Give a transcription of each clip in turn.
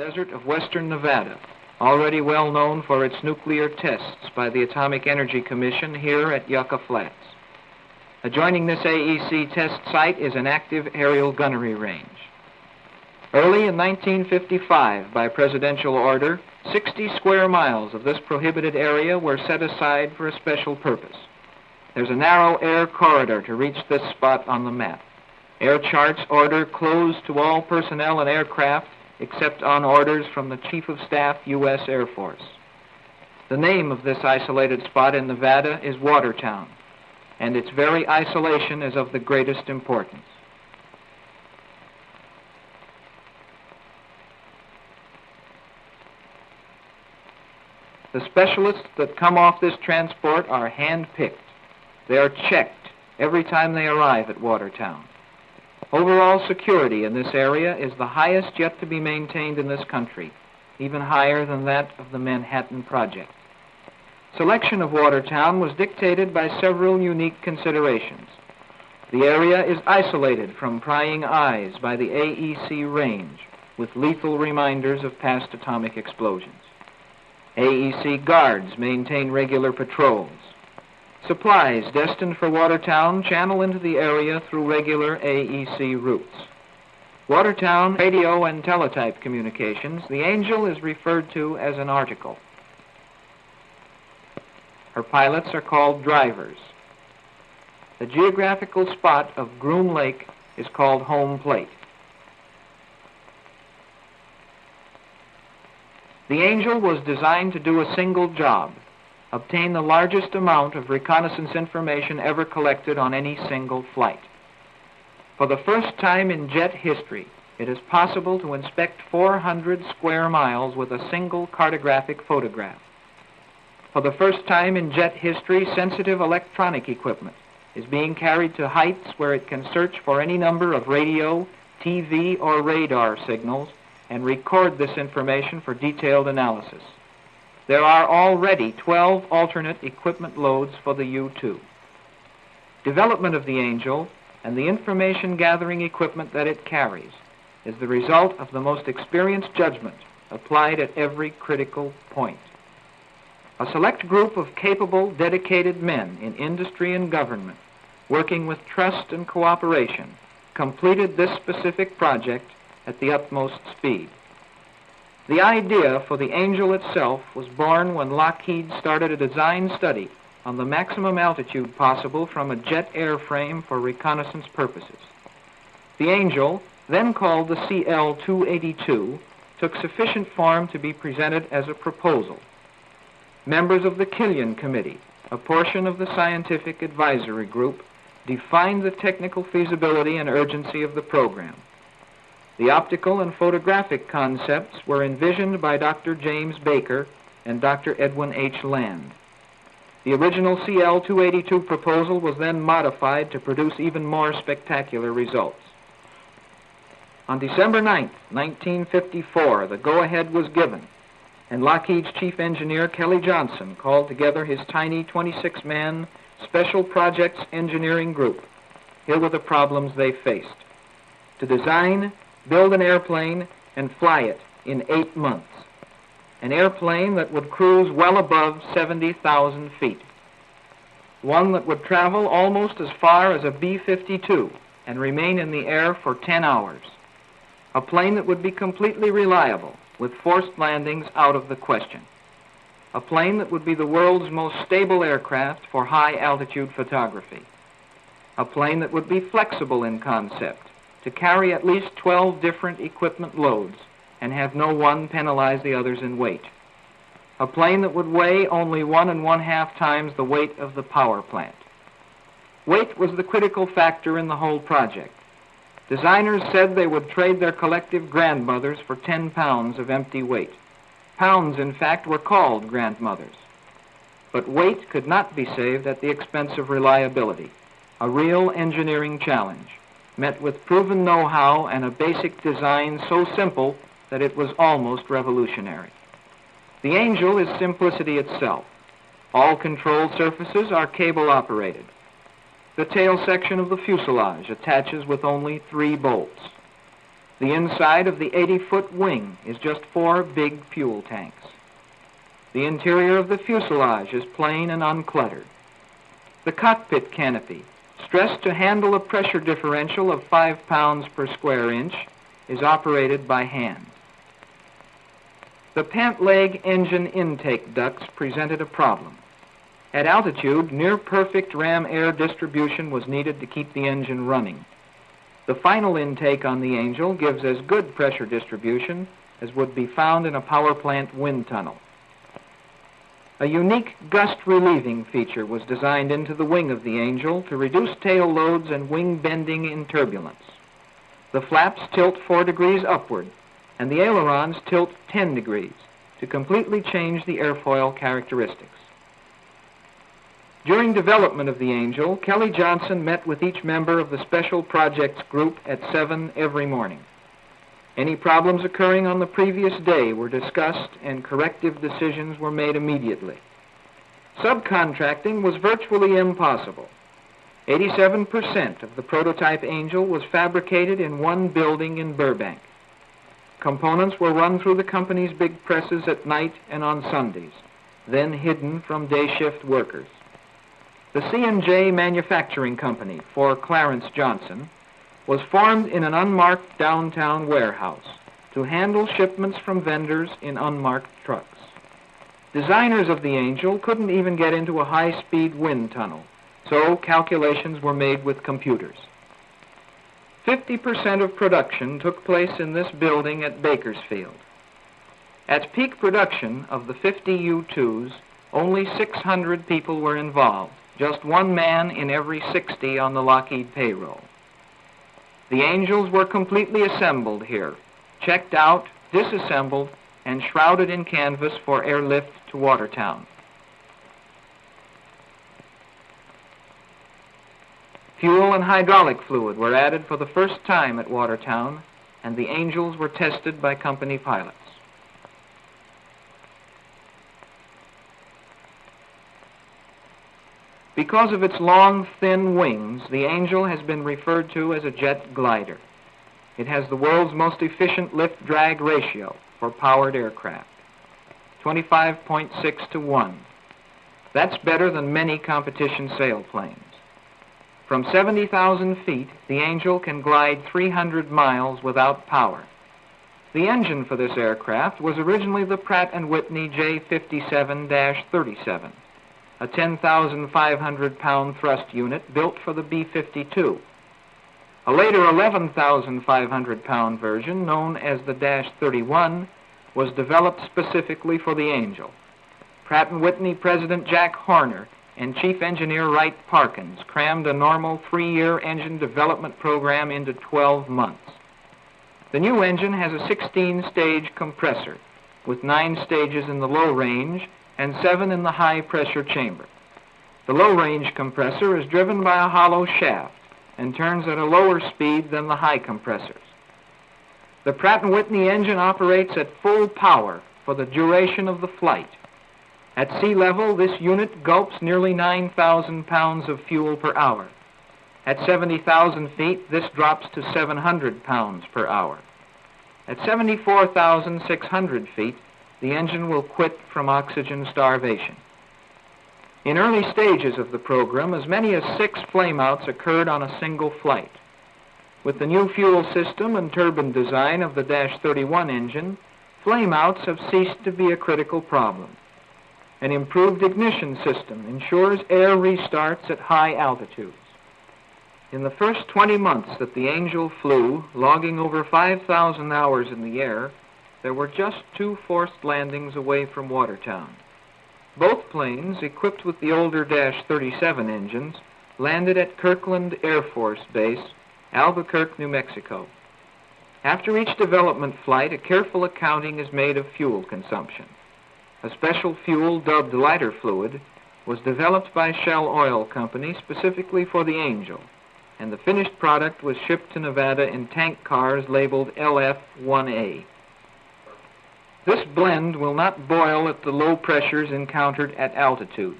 desert of western Nevada, already well known for its nuclear tests by the Atomic Energy Commission here at Yucca Flats. Adjoining this AEC test site is an active aerial gunnery range. Early in 1955, by presidential order, 60 square miles of this prohibited area were set aside for a special purpose. There's a narrow air corridor to reach this spot on the map. Air charts order closed to all personnel and aircraft except on orders from the Chief of Staff, U.S. Air Force. The name of this isolated spot in Nevada is Watertown, and its very isolation is of the greatest importance. The specialists that come off this transport are hand-picked. They are checked every time they arrive at Watertown. Overall security in this area is the highest yet to be maintained in this country, even higher than that of the Manhattan Project. Selection of Watertown was dictated by several unique considerations. The area is isolated from prying eyes by the AEC range, with lethal reminders of past atomic explosions. AEC guards maintain regular patrols. Supplies destined for Watertown channel into the area through regular AEC routes. Watertown radio and teletype communications, the Angel is referred to as an article. Her pilots are called drivers. The geographical spot of Groom Lake is called home plate. The Angel was designed to do a single job: obtain the largest amount of reconnaissance information ever collected on any single flight. For the first time in jet history, it is possible to inspect 400 square miles with a single cartographic photograph. For the first time in jet history, sensitive electronic equipment is being carried to heights where it can search for any number of radio, TV, or radar signals and record this information for detailed analysis. There are already 12 alternate equipment loads for the U-2. Development of the Angel and the information gathering equipment that it carries is the result of the most experienced judgment applied at every critical point. A select group of capable, dedicated men in industry and government, working with trust and cooperation, completed this specific project at the utmost speed. The idea for the Angel itself was born when Lockheed started a design study on the maximum altitude possible from a jet airframe for reconnaissance purposes. The Angel, then called the CL-282, took sufficient form to be presented as a proposal. Members of the Killian Committee, a portion of the scientific advisory group, defined the technical feasibility and urgency of the program. The optical and photographic concepts were envisioned by Dr. James Baker and Dr. Edwin H. Land. The original CL-282 proposal was then modified to produce even more spectacular results. On December 9, 1954, the go-ahead was given, and Lockheed's chief engineer, Kelly Johnson, called together his tiny 26-man Special Projects Engineering Group. Here were the problems they faced: to design, build an airplane, and fly it in 8 months. An airplane that would cruise well above 70,000 feet. One that would travel almost as far as a B-52 and remain in the air for 10 hours. A plane that would be completely reliable, with forced landings out of the question. A plane that would be the world's most stable aircraft for high-altitude photography. A plane that would be flexible in concept, to carry at least 12 different equipment loads and have no one penalize the others in weight. A plane that would weigh only 1 1/2 times the weight of the power plant. Weight was the critical factor in the whole project. Designers said they would trade their collective grandmothers for 10 pounds of empty weight. Pounds, in fact, were called grandmothers. But weight could not be saved at the expense of reliability, a real engineering challenge, met with proven know-how and a basic design so simple that it was almost revolutionary. The Angel is simplicity itself. All control surfaces are cable-operated. The tail section of the fuselage attaches with only 3 bolts. The inside of the 80-foot wing is just 4 big fuel tanks. The interior of the fuselage is plain and uncluttered. The cockpit canopy, stressed to handle a pressure differential of 5 pounds per square inch, is operated by hand. The pant leg engine intake ducts presented a problem. At altitude, near-perfect ram air distribution was needed to keep the engine running. The final intake on the Angel gives as good pressure distribution as would be found in a power plant wind tunnel. A unique gust relieving feature was designed into the wing of the Angel to reduce tail loads and wing bending in turbulence. The flaps tilt 4 degrees upward, and the ailerons tilt 10 degrees to completely change the airfoil characteristics. During development of the Angel, Kelly Johnson met with each member of the Special Projects Group at 7 every morning. Any problems occurring on the previous day were discussed and corrective decisions were made immediately. Subcontracting was virtually impossible. 87% of the prototype Angel was fabricated in one building in Burbank. Components were run through the company's big presses at night and on Sundays, then hidden from day shift workers. The C&J Manufacturing Company, for Clarence Johnson, was formed in an unmarked downtown warehouse to handle shipments from vendors in unmarked trucks. Designers of the Angel couldn't even get into a high-speed wind tunnel, so calculations were made with computers. 50% of production took place in this building at Bakersfield. At peak production of the 50 U-2s, only 600 people were involved, just 1 man in every 60 on the Lockheed payroll. The Angels were completely assembled here, checked out, disassembled, and shrouded in canvas for airlift to Watertown. Fuel and hydraulic fluid were added for the first time at Watertown, and the Angels were tested by company pilots. Because of its long, thin wings, the Angel has been referred to as a jet glider. It has the world's most efficient lift-drag ratio for powered aircraft, 25.6 to 1. That's better than many competition sailplanes. From 70,000 feet, the Angel can glide 300 miles without power. The engine for this aircraft was originally the Pratt & Whitney J57-37, a 10,500-pound thrust unit built for the B-52. A later 11,500-pound version, known as the -31, was developed specifically for the Angel. Pratt & Whitney President Jack Horner and Chief Engineer Wright Parkins crammed a normal 3-year engine development program into 12 months. The new engine has a 16-stage compressor with 9 stages in the low range and 7 in the high-pressure chamber. The low-range compressor is driven by a hollow shaft and turns at a lower speed than the high compressors. The Pratt & Whitney engine operates at full power for the duration of the flight. At sea level, this unit gulps nearly 9,000 pounds of fuel per hour. At 70,000 feet, this drops to 700 pounds per hour. At 74,600 feet, the engine will quit from oxygen starvation. In early stages of the program, as many as 6 flameouts occurred on a single flight. With the new fuel system and turbine design of the -31 engine, flameouts have ceased to be a critical problem. An improved ignition system ensures air restarts at high altitudes. In the first 20 months that the Angel flew, logging over 5,000 hours in the air, there were just 2 forced landings away from Watertown. Both planes, equipped with the older -37 engines, landed at Kirkland Air Force Base, Albuquerque, New Mexico. After each development flight, a careful accounting is made of fuel consumption. A special fuel dubbed lighter fluid was developed by Shell Oil Company specifically for the Angel, and the finished product was shipped to Nevada in tank cars labeled LF-1A. This blend will not boil at the low pressures encountered at altitude,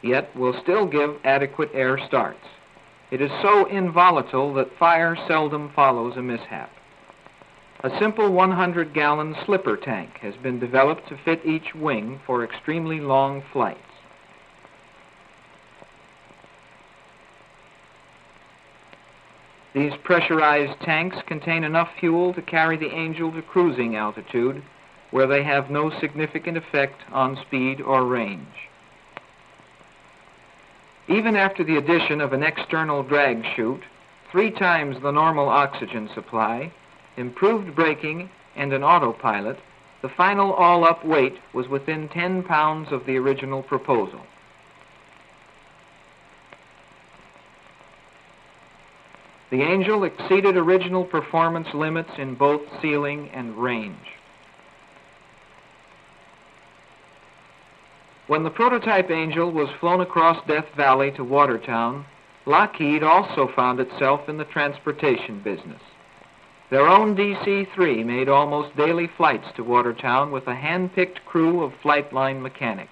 yet will still give adequate air starts. It is so involatile that fire seldom follows a mishap. A simple 100-gallon slipper tank has been developed to fit each wing for extremely long flights. These pressurized tanks contain enough fuel to carry the Angel to cruising altitude, where they have no significant effect on speed or range. Even after the addition of an external drag chute, 3 times the normal oxygen supply, improved braking, and an autopilot, the final all-up weight was within 10 pounds of the original proposal. The Angel exceeded original performance limits in both ceiling and range. When the prototype Angel was flown across Death Valley to Watertown, Lockheed also found itself in the transportation business. Their own DC-3 made almost daily flights to Watertown with a hand-picked crew of flight line mechanics.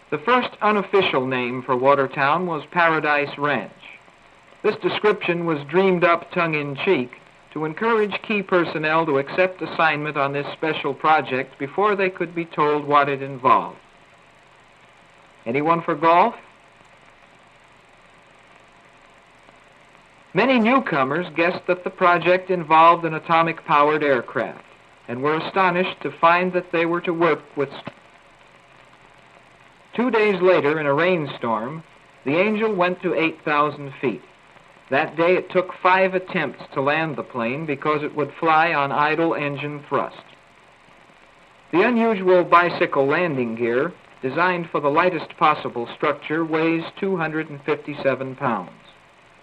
The first unofficial name for Watertown was Paradise Ranch. This description was dreamed up tongue-in-cheek to encourage key personnel to accept assignment on this special project before they could be told what it involved. Anyone for golf? Many newcomers guessed that the project involved an atomic-powered aircraft and were astonished to find that they were to work with... 2 days later, in a rainstorm, the Angel went to 8,000 feet. That day it took 5 attempts to land the plane because it would fly on idle engine thrust. The unusual bicycle landing gear, designed for the lightest possible structure, weighs 257 pounds.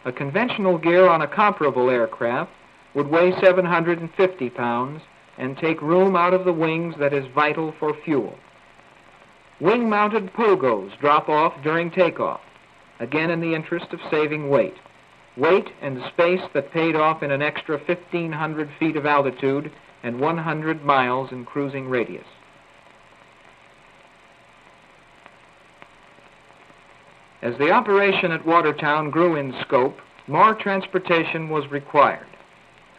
A conventional gear on a comparable aircraft would weigh 750 pounds and take room out of the wings that is vital for fuel. Wing-mounted pogos drop off during takeoff, again in the interest of saving weight. Weight and space that paid off in an extra 1,500 feet of altitude and 100 miles in cruising radius. As the operation at Watertown grew in scope, more transportation was required.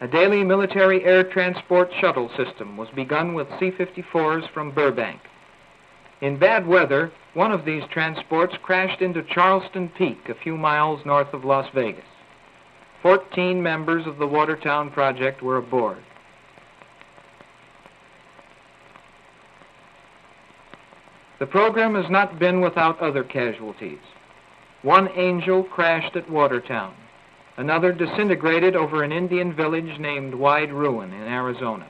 A daily military air transport shuttle system was begun with C-54s from Burbank. In bad weather, one of these transports crashed into Charleston Peak, a few miles north of Las Vegas. 14 members of the Watertown project were aboard. The program has not been without other casualties. One Angel crashed at Watertown. Another disintegrated over an Indian village named Wide Ruin in Arizona.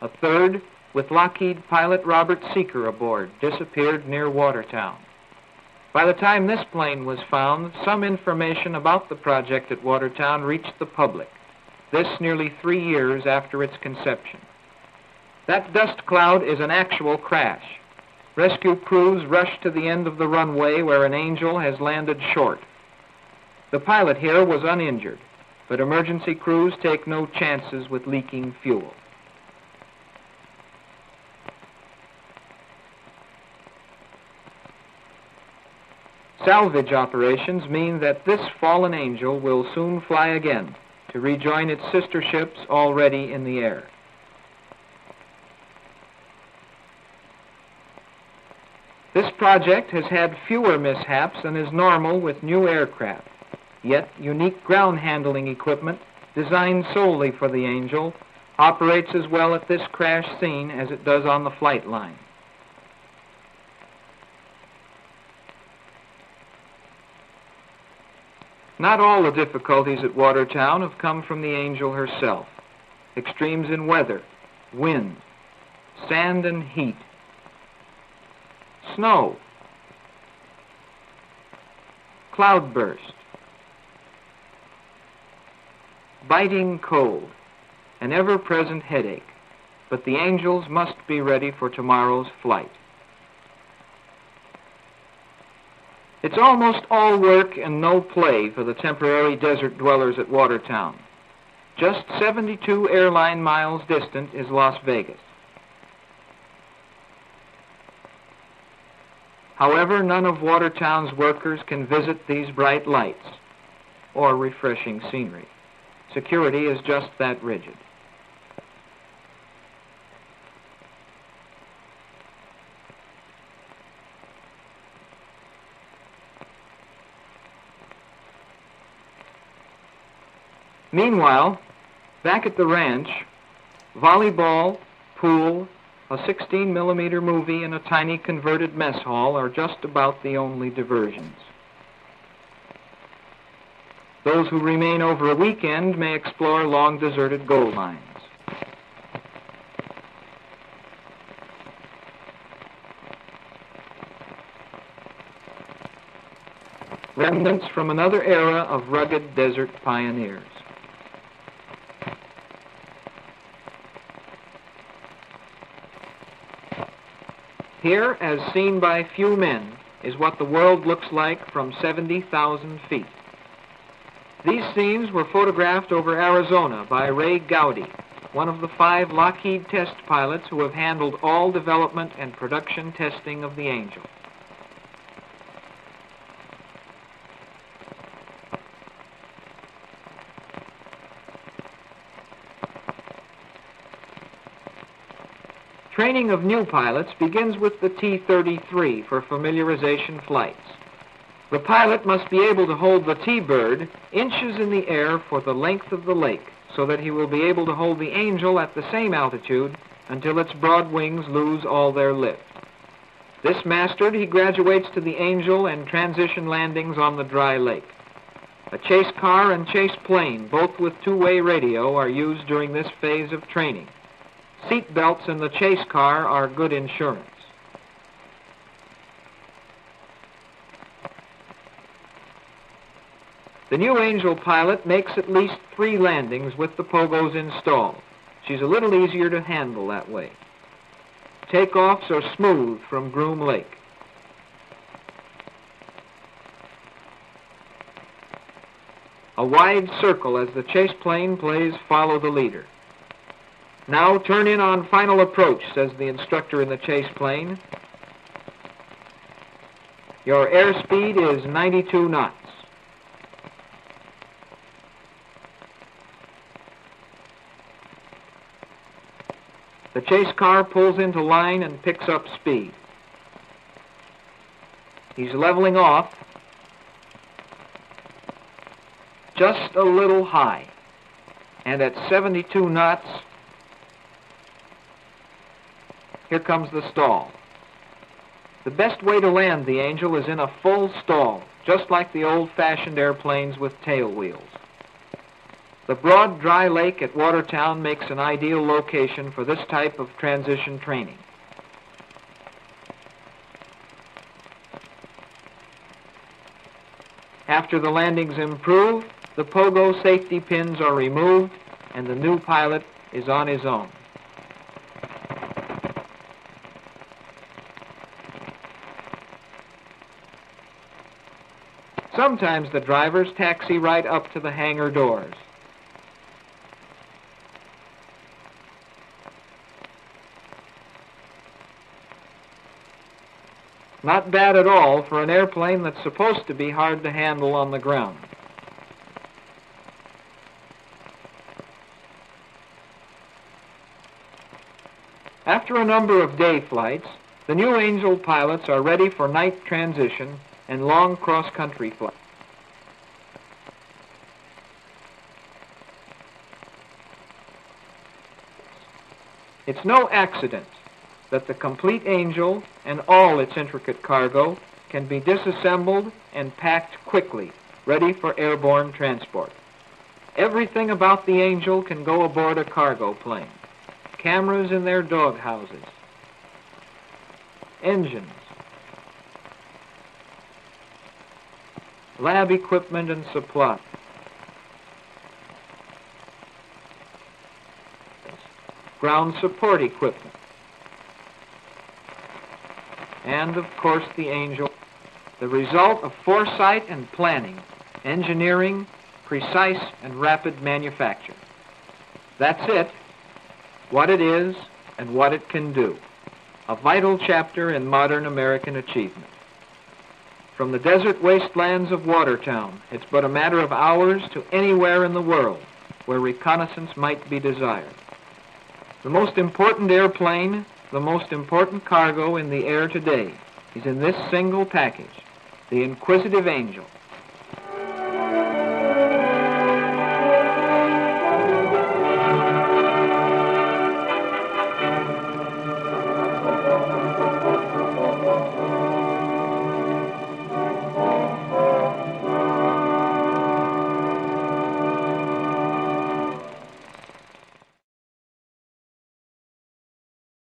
A third, with Lockheed pilot Robert Seeker aboard, disappeared near Watertown. By the time this plane was found, some information about the project at Watertown reached the public, this nearly 3 years after its conception. That dust cloud is an actual crash. Rescue crews rush to the end of the runway where an Angel has landed short. The pilot here was uninjured, but emergency crews take no chances with leaking fuel. Salvage operations mean that this fallen Angel will soon fly again to rejoin its sister ships already in the air. This project has had fewer mishaps than is normal with new aircraft, yet unique ground handling equipment designed solely for the Angel operates as well at this crash scene as it does on the flight line. Not all the difficulties at Watertown have come from the Angel herself. Extremes in weather, wind, sand and heat, snow, cloudburst, biting cold, an ever-present headache, but the Angels must be ready for tomorrow's flight. It's almost all work and no play for the temporary desert dwellers at Watertown. Just 72 airline miles distant is Las Vegas. However, none of Watertown's workers can visit these bright lights. or refreshing scenery. Security is just that rigid. Meanwhile, back at the ranch, volleyball, pool, a 16mm movie, and a tiny converted mess hall are just about the only diversions. Those who remain over a weekend may explore long deserted gold mines. Remnants from another era of rugged desert pioneers. Here, as seen by few men, is what the world looks like from 70,000 feet. These scenes were photographed over Arizona by Ray Gowdy, one of the 5 Lockheed test pilots who have handled all development and production testing of the Angel. Training of new pilots begins with the T-33 for familiarization flights. The pilot must be able to hold the T-bird inches in the air for the length of the lake, so that he will be able to hold the Angel at the same altitude until its broad wings lose all their lift. This mastered, he graduates to the Angel and transition landings on the dry lake. A chase car and chase plane, both with two-way radio, are used during this phase of training. Seat belts in the chase car are good insurance. The new Angel pilot makes at least 3 landings with the pogos installed. She's a little easier to handle that way. Takeoffs are smooth from Groom Lake. A wide circle as the chase plane plays Follow the Leader. Now turn in on final approach, says the instructor in the chase plane. Your airspeed is 92 knots. The chase car pulls into line and picks up speed. He's leveling off just a little high, and at 72 knots, here comes the stall. The best way to land the Angel is in a full stall, just like the old-fashioned airplanes with tail wheels. The broad, dry lake at Watertown makes an ideal location for this type of transition training. After the landings improve, the pogo safety pins are removed, and the new pilot is on his own. Sometimes the drivers taxi right up to the hangar doors. Not bad at all for an airplane that's supposed to be hard to handle on the ground. After a number of day flights, the new Angel pilots are ready for night transition and long cross-country flights. It's no accident that the complete Angel and all its intricate cargo can be disassembled and packed quickly, ready for airborne transport. Everything about the Angel can go aboard a cargo plane. Cameras in their dog houses, engines, lab equipment and supply, ground support equipment, and of course the Angel, the result of foresight and planning, engineering, precise and rapid manufacture. That's it, what it is and what it can do, a vital chapter in modern American achievement. From the desert wastelands of Watertown, it's but a matter of hours to anywhere in the world where reconnaissance might be desired. The most important airplane, the most important cargo in the air today is in this single package, the Inquisitive Angel,